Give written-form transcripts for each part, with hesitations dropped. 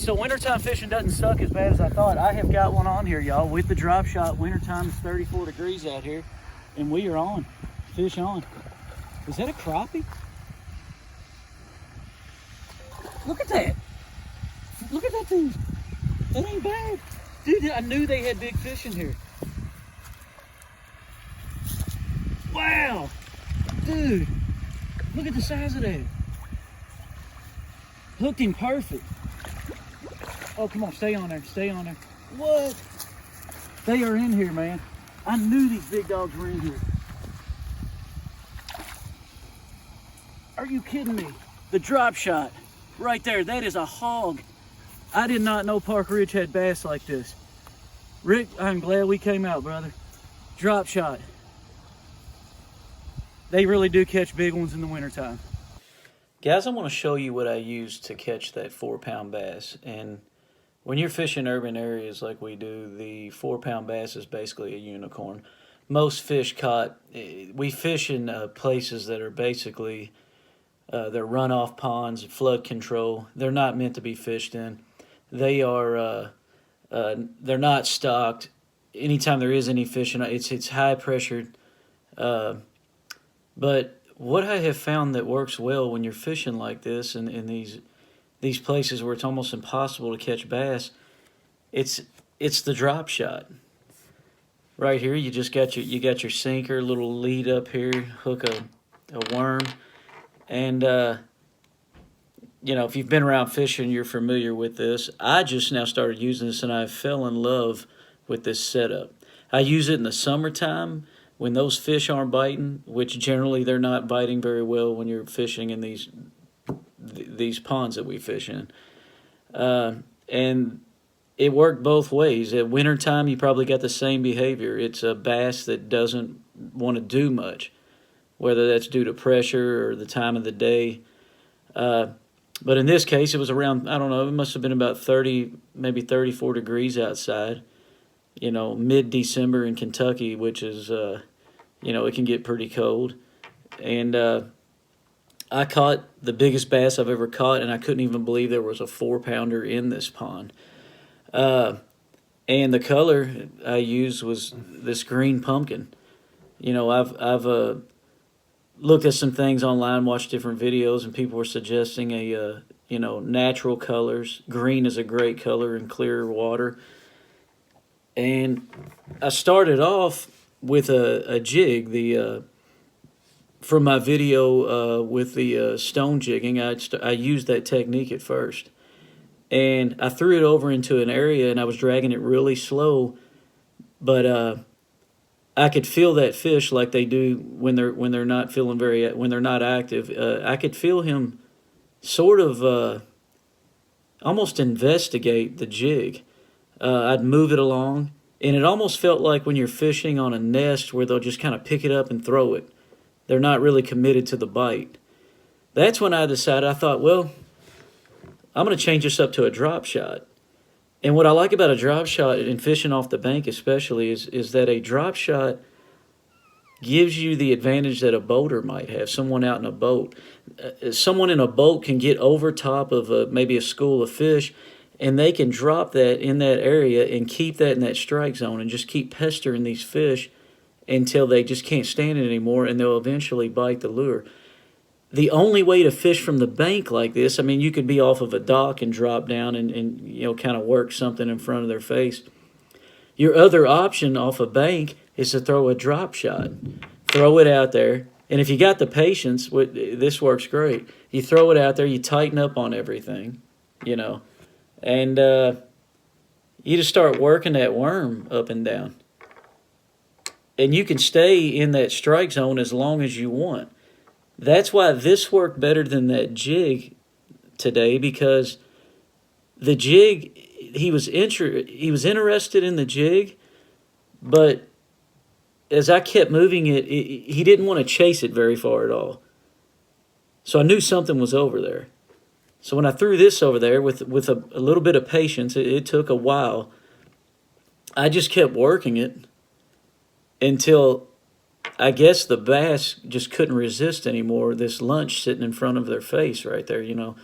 so wintertime fishing doesn't suck as bad as I thought. I have got one on here, y'all, with the drop shot. Wintertime is 34 degrees out here, and we are on. Fish on. Is that a crappie? Look at that. Look at that thing. That ain't bad. Dude, I knew they had big fish in here. Wow. Dude, look at the size of that. Hooked him perfect. Oh, come on, stay on there, stay on there. What? They are in here, man. I knew these big dogs were in here. Are you kidding me? The drop shot, right there, that is a hog. I did not know Park Ridge had bass like this. Rick, I'm glad we came out, brother. Drop shot. They really do catch big ones in the wintertime. Guys, I want to show you what I used to catch that 4-pound bass. And when you're fishing urban areas like we do, the 4-pound bass is basically a unicorn. Most fish caught, we fish in places that are basically, they're runoff ponds, flood control. They're not meant to be fished in. They are, they're not stocked. Anytime there is any fishing, it's high pressured. But what I have found that works well when you're fishing like this in these places where it's almost impossible to catch bass, it's the drop shot. Right here, you just got your sinker, little lead up here, hook a worm, and you know, if you've been around fishing, you're familiar with this. I just now started using this, and I fell in love with this setup. I use it in the summertime when those fish aren't biting, which generally they're not biting very well when you're fishing in these ponds that we fish in. And it worked both ways. At wintertime, you probably got the same behavior. It's a bass that doesn't want to do much, whether that's due to pressure or the time of the day. But in this case, it was around, I don't know, it must have been about 30, maybe 34 degrees outside. You know, mid-December in Kentucky, which is, you know, it can get pretty cold. And I caught the biggest bass I've ever caught, and I couldn't even believe there was a 4-pounder in this pond. And the color I used was this green pumpkin. You know, I've looked at some things online, watched different videos, and people were suggesting you know, natural colors. Green is a great color in clear water. And I started off with a jig. From my video with the stone jigging, I used that technique at first. And I threw it over into an area, and I was dragging it really slow. But I could feel that fish like they do when they're not feeling when they're not active. I could feel him sort of almost investigate the jig. I'd move it along, and it almost felt like when you're fishing on a nest where they'll just kind of pick it up and throw it. They're not really committed to the bite. That's when I decided, I thought, well, I'm going to change this up to a drop shot. And what I like about a drop shot, in fishing off the bank especially, is that a drop shot gives you the advantage that a boater might have, someone out in a boat. Someone in a boat can get over top of maybe a school of fish, and they can drop that in that area and keep that in that strike zone and just keep pestering these fish until they just can't stand it anymore, and they'll eventually bite the lure. The only way to fish from the bank like this, I mean, you could be off of a dock and drop down and you know, kind of work something in front of their face. Your other option off a bank is to throw a drop shot. Throw it out there, and if you got the patience, this works great. You throw it out there, you tighten up on everything, you know, and you just start working that worm up and down. And you can stay in that strike zone as long as you want. That's why this worked better than that jig today, because the jig, he was interested in the jig, but as I kept moving it, he didn't want to chase it very far at all. So I knew something was over there. So when I threw this over there with a little bit of patience, it took a while. I just kept working it until I guess the bass just couldn't resist anymore, this lunch sitting in front of their face right there, you know.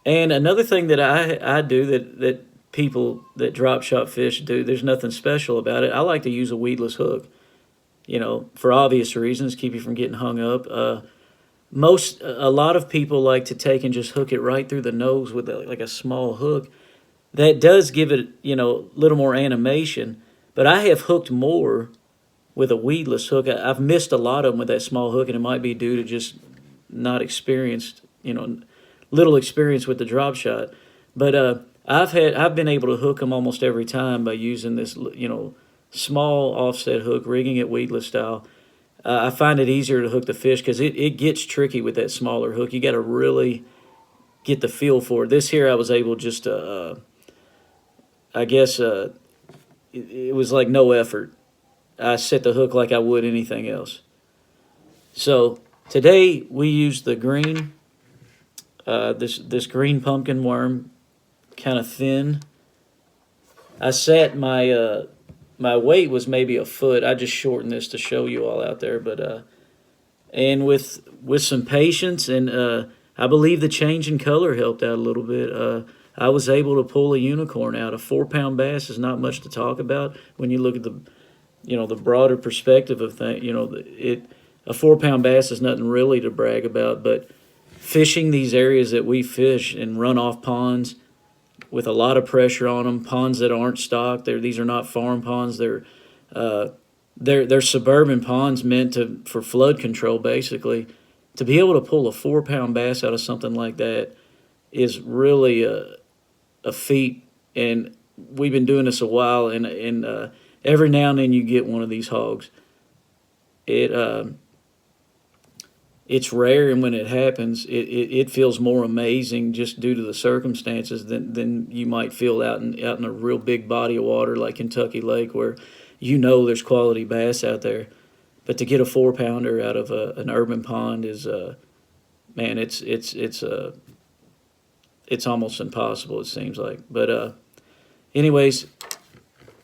And another thing that I do that people that drop shot fish do, there's nothing special about it. I like to use a weedless hook, for obvious reasons, keep you from getting hung up. A lot of people like to take and just hook it right through the nose with like a small hook. That does give it, a little more animation. But I have hooked more with a weedless hook. I've missed a lot of them with that small hook, and it might be due to just not experienced, little experience with the drop shot. But I've been able to hook them almost every time by using this, small offset hook, rigging it weedless style. I find it easier to hook the fish because it gets tricky with that smaller hook. You got to really get the feel for it. This here I was able just to, I guess it was like no effort. I set the hook like I would anything else. So today we used the green, this green pumpkin worm, kind of thin. I sat my weight was maybe a foot. I just shortened this to show you all out there, but and with some patience and I believe the change in color helped out a little bit. I was able to pull a unicorn out. A 4-pound bass is not much to talk about when you look at the broader perspective of things. A 4-pound bass is nothing really to brag about, but fishing these areas that we fish in runoff ponds with a lot of pressure on them, ponds that aren't stocked. These are not farm ponds. They're suburban ponds meant for flood control, basically. To be able to pull a 4-pound bass out of something like that is really a feat. And we've been doing this a while, and every now and then you get one of these hogs. It's rare, and when it happens, it feels more amazing just due to the circumstances than you might feel out in a real big body of water like Kentucky Lake, where there's quality bass out there. But to get a 4-pounder out of an urban pond is, man, it's almost impossible, it seems like. But anyways,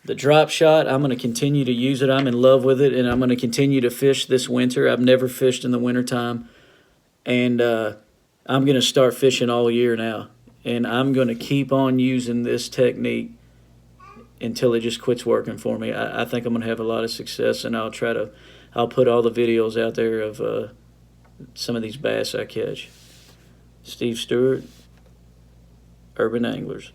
the drop shot, I'm going to continue to use it. I'm in love with it, and I'm going to continue to fish this winter. I've never fished in the wintertime, and I'm going to start fishing all year now. And I'm going to keep on using this technique until it just quits working for me. I think I'm going to have a lot of success, and I'll put all the videos out there of some of these bass I catch. Steve Stewart, Urban Anglers.